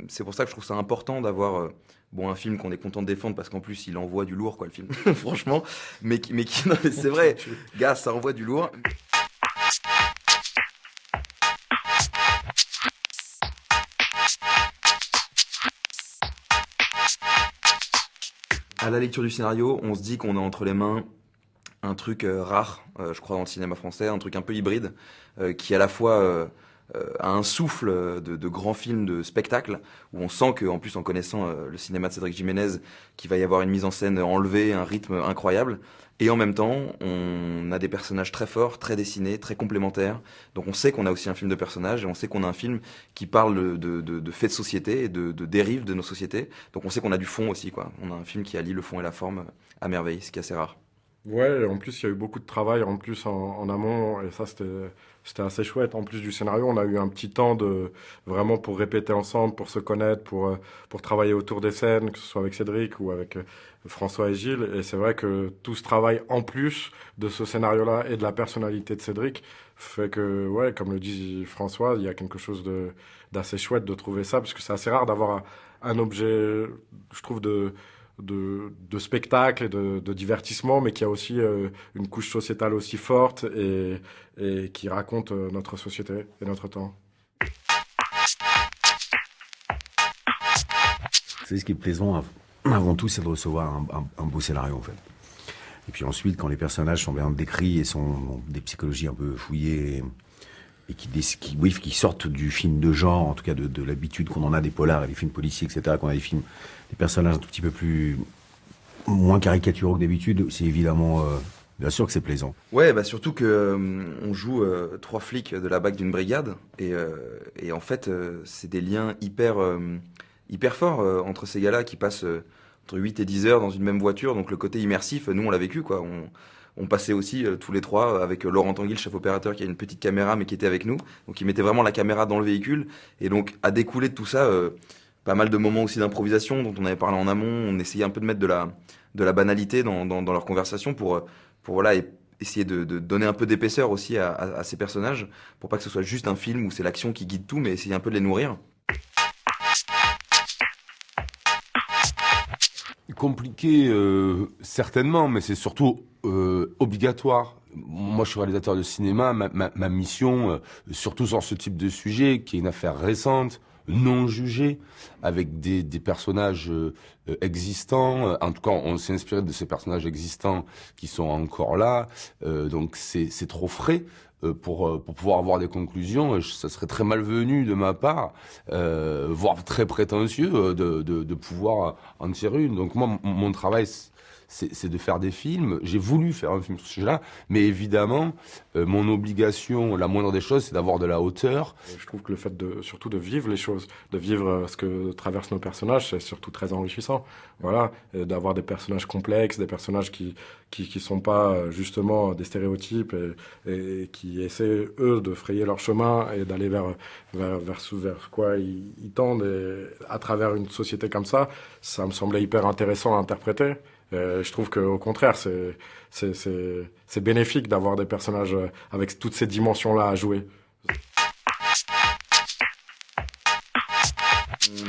c'est pour ça que je trouve ça important d'avoir bon, un film qu'on est content de défendre parce qu'en plus il envoie du lourd, quoi, le film, franchement. Non, mais c'est vrai, gars, ça envoie du lourd. À la lecture du scénario, on se dit qu'on a entre les mains un truc rare, je crois, dans le cinéma français, un truc un peu hybride, qui à la fois a un souffle de grands films de spectacle, où on sent qu'en plus, en connaissant le cinéma de Cédric Jiménez, qu'il va y avoir une mise en scène enlevée, un rythme incroyable, et en même temps, on a des personnages très forts, très dessinés, très complémentaires, donc on sait qu'on a aussi un film de personnages, et on sait qu'on a un film qui parle de faits de société, et de dérives de nos sociétés, donc on sait qu'on a du fond aussi, quoi. On a un film qui allie le fond et la forme à merveille, ce qui est assez rare. Ouais, et en plus, il y a eu beaucoup de travail en plus en amont, et ça, c'était assez chouette. En plus du scénario, on a eu un petit temps de vraiment pour répéter ensemble, pour se connaître, pour travailler autour des scènes, que ce soit avec Cédric ou avec François et Gilles. Et c'est vrai que tout ce travail, en plus de ce scénario-là et de la personnalité de Cédric, fait que, ouais, comme le dit François, il y a quelque chose d'assez chouette de trouver ça, parce que c'est assez rare d'avoir un objet, je trouve, de spectacle et de divertissement, mais qui a aussi une couche sociétale aussi forte et qui raconte notre société et notre temps. C'est ce qui est plaisant avant tout, c'est de recevoir un beau scénario en fait. Et puis ensuite, quand les personnages sont bien décrits et sont des psychologies un peu fouillées et qui sortent du film de genre, en tout cas de l'habitude qu'on en a des polars et des films policiers, etc., qu'on a des personnages un tout petit peu moins caricaturaux que d'habitude, c'est évidemment, bien sûr que c'est plaisant. Ouais, bah surtout que on joue trois flics de la BAC d'une brigade et en fait c'est des liens hyper forts entre ces gars-là qui passent entre 8 et 10 heures dans une même voiture, donc le côté immersif, nous on l'a vécu quoi. On passait aussi tous les trois avec Laurent Tanguy, le chef opérateur qui a une petite caméra mais qui était avec nous, donc il mettait vraiment la caméra dans le véhicule et donc à découler de tout ça pas mal de moments aussi d'improvisation dont on avait parlé en amont, on essayait un peu de mettre de la banalité dans leur conversation pour voilà, essayer de donner un peu d'épaisseur aussi à ces personnages, pour pas que ce soit juste un film où c'est l'action qui guide tout, mais essayer un peu de les nourrir. Compliqué, certainement, mais c'est surtout obligatoire. Moi, je suis réalisateur de cinéma. Ma mission, surtout sur ce type de sujet, qui est une affaire récente, non jugée, avec des personnages existants. En tout cas, on s'est inspiré de ces personnages existants qui sont encore là. Donc, c'est trop frais. Pour pouvoir avoir des conclusions, ça serait très malvenu de ma part, voire très prétentieux de pouvoir en tirer une. Donc moi, mon travail, c'est de faire des films. J'ai voulu faire un film sur ce sujet-là, mais évidemment, mon obligation, la moindre des choses, c'est d'avoir de la hauteur. Je trouve que le fait surtout de vivre les choses, de vivre ce que traversent nos personnages, c'est surtout très enrichissant. Voilà, et d'avoir des personnages complexes, des personnages qui sont pas justement des stéréotypes et qui essaient eux de frayer leur chemin et d'aller vers quoi ils tendent. Et à travers une société comme ça me semblait hyper intéressant à interpréter. Je trouve qu'au contraire, c'est bénéfique d'avoir des personnages avec toutes ces dimensions-là à jouer.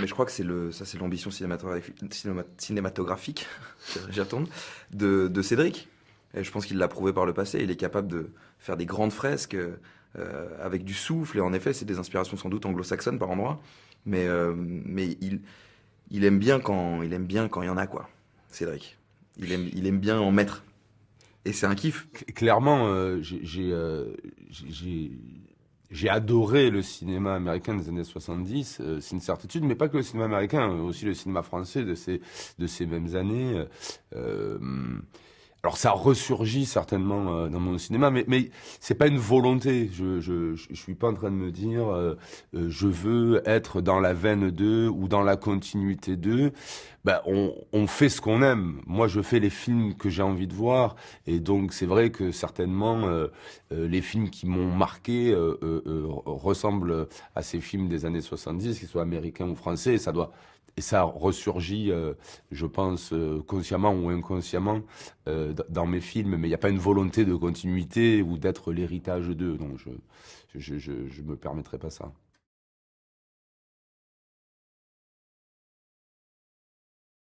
Mais je crois que c'est l'ambition cinématographique, j'y retourne, de Cédric. Et je pense qu'il l'a prouvé par le passé. Il est capable de faire des grandes fresques avec du souffle. Et en effet, c'est des inspirations sans doute anglo-saxonnes par endroits. Mais il aime bien quand il y en a, quoi, Cédric. Il aime bien en mettre. Et c'est un kiff. Clairement, j'ai adoré le cinéma américain des années 70, c'est une certitude, mais pas que le cinéma américain, aussi le cinéma français de ces mêmes années. Alors ça ressurgit certainement dans mon cinéma, mais c'est pas une volonté. Je suis pas en train de me dire je veux être dans la veine d'eux ou dans la continuité d'eux. Ben on fait ce qu'on aime. Moi je fais les films que j'ai envie de voir, et donc c'est vrai que certainement les films qui m'ont marqué ressemblent à ces films des années 70, qu'ils soient américains ou français, et ça ressurgit, je pense, consciemment ou inconsciemment, dans mes films. Mais il n'y a pas une volonté de continuité ou d'être l'héritage d'eux. Donc je me permettrai pas ça.